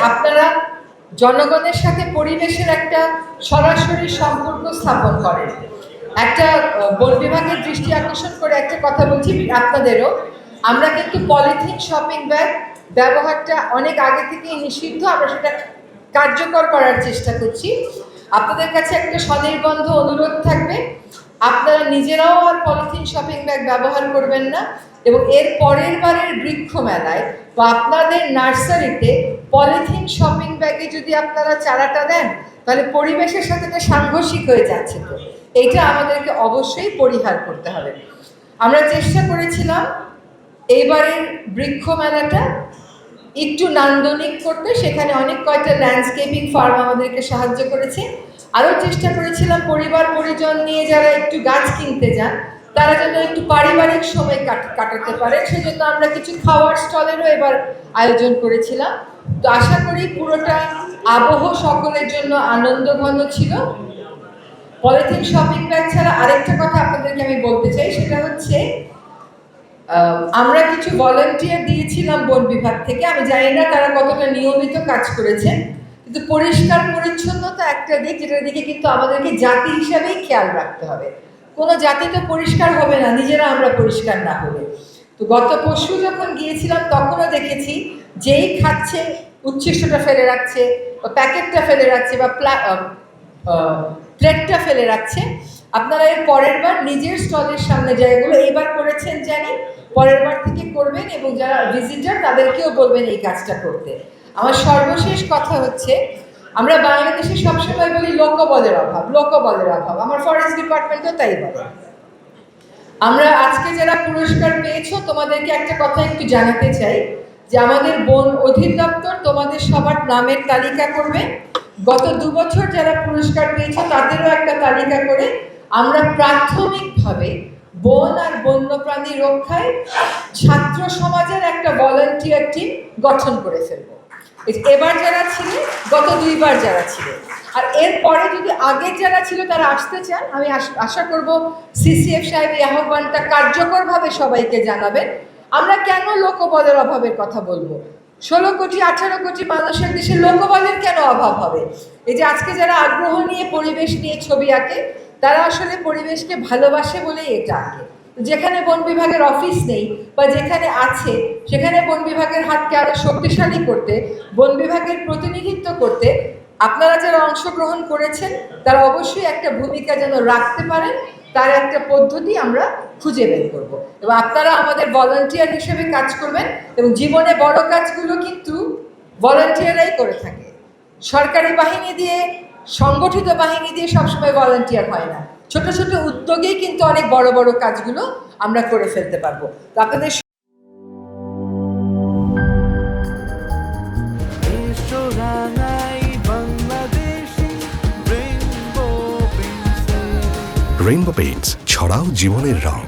আপনারা জনগণের সাথে পরিবেশের একটা সরাসরি সম্পর্ক স্থাপন করেন। একটা বন বিভাগের দৃষ্টি আকর্ষণ করে একটা কথা বলছি আপনাদেরও, আমরা কিন্তু পলিথিন শপিং ব্যাগ ব্যবহারটা অনেক আগে থেকেই নিষিদ্ধ, আমরা সেটা কার্যকর করার চেষ্টা করছি। আপনাদের কাছে একটা স্বনির্বন্ধ অনুরোধ থাকবে, আপনারা নিজেরাও আর পলিথিন শপিং ব্যাগ ব্যবহার করবেন না, এবং এর পরের বারের বৃক্ষ মেলায় বা আপনাদের নার্সারিতে পলিথিন শপিং ব্যাগে যদি আপনারা চারাটা দেন, তাহলে পরিবেশের সাথে এটা সাংঘর্ষিক হয়ে যাচ্ছে। তো এইটা আমাদেরকে অবশ্যই পরিহার করতে হবে। আমরা চেষ্টা করেছিলাম এইবারের বৃক্ষ মেলাটা একটু নান্দনিক করতে, সেখানে অনেক কয়টা ল্যান্ডস্কেপিং ফার্ম আমাদেরকে সাহায্য করেছে। আরও চেষ্টা করেছিলাম পরিবার পরিজন নিয়ে যারা একটু গাছ কিনতে যান তারা যেন একটু পারিবারিক সময় কাটাতে পারে, সেজন্য আমরা কিছু খাওয়ার স্টলেরও এবার আয়োজন করেছিলাম। তো আশা করি পুরোটা আবহ সকলের জন্য আনন্দঘন ছিল। পলিথিন শপিং ব্যাগ ছাড়া আরেকটা কথা আপনাদেরকে আমি বলতে চাই, সেটা হচ্ছে আমরা কিছু ভলান্টিয়ার দিয়েছিলাম বন বিভাগ থেকে, আমি জানি না তারা কতটা নিয়মিত কাজ করেছেন, কিন্তু পরিষ্কার পরিচ্ছন্নতা একটা দিক যেটার দিকে কিন্তু আমাদেরকে জাতি হিসাবেই খেয়াল রাখতে হবে। কোনো জাতি তো পরিষ্কার হবে না নিজেরা আমরা পরিষ্কার না হলে। তো গত পরশু যখন গিয়েছিলাম তখনও দেখেছি যেই খাচ্ছে উচ্ছিষ্টটা ফেলে রাখছে, বা প্যাকেটটা ফেলে রাখছে, বা প্লেটটা ফেলে রাখছে। আপনারা এর পরের বার নিজের স্টলের সামনে জায়গাগুলো এইবার করেছেন জানি, পরের বার থেকে করবেন, এবং যারা ভিজিটার তাদেরকেও বলবেন এই কাজটা করতে। আমার সর্বশেষ কথা হচ্ছে, আমরা বাংলাদেশে সবসময় বলি লোকবলের অভাব, লোকবলের অভাব, আমার ফরেস্ট ডিপার্টমেন্টও তাই বলে। আমরা আজকে যারা পুরস্কার পেয়েছো তোমাদেরকে একটা কথা একটু জানাতে চাই, যে আমাদের বন অধিদপ্তর তোমাদের সবার নামের তালিকা করবে। গত 2 বছর যারা পুরস্কার পেয়েছো তাদেরও একটা তালিকা করে আমরা প্রাথমিকভাবে বন আর বন্যপ্রাণী রক্ষায় ছাত্র সমাজের একটা ভলান্টিয়ার টিম গঠন করে ফেলবো। এবার যারা ছিল, গত 2 বার যারা ছিল, আর এরপরে যদি আগের যারা ছিল তারা আসতে চান, আমি আশা করব সিসিএফ সাহেব এই আহ্বানটা কার্যকরভাবে সবাইকে জানাবেন। আমরা কেন লোকবলের অভাবের কথা বলবো? 16 কোটি 18 কোটি মানুষের দেশে লোকবলের কেন অভাব হবে? এই যে আজকে যারা আগ্রহ নিয়ে পরিবেশ নিয়ে ছবি আঁকে, তারা আসলে পরিবেশকে ভালোবাসে বলেই এটা আঁকে। যেখানে বন বিভাগের অফিস নেই বা যেখানে আছে সেখানে বন বিভাগের হাতকে আরো শক্তিশালী করতে, বন বিভাগের প্রতিনিধিত্ব করতে আপনারা যারা অংশগ্রহণ করেছেন তারা অবশ্যই একটা ভূমিকা যেন রাখতে পারেন, তার একটা পদ্ধতি আমরা খুঁজে বের করব। এবং আপনারা আমাদের ভলান্টিয়ার হিসেবে কাজ করবেন, এবং জীবনে বড় কাজগুলো কিন্তু ভলান্টিয়াররাই করে থাকে। সরকারি বাহিনী দিয়ে, সংগঠিত বাহিনী দিয়ে সবসময় ভলান্টিয়ার হয় না। ছোট ছোট উদ্যোগেই কিন্তু অনেক বড় বড় কাজগুলো আমরা করে ফেলতে পারবো। তো আপনাদের রেইনবো পেইন্টস, ছড়াও জীবনের রং।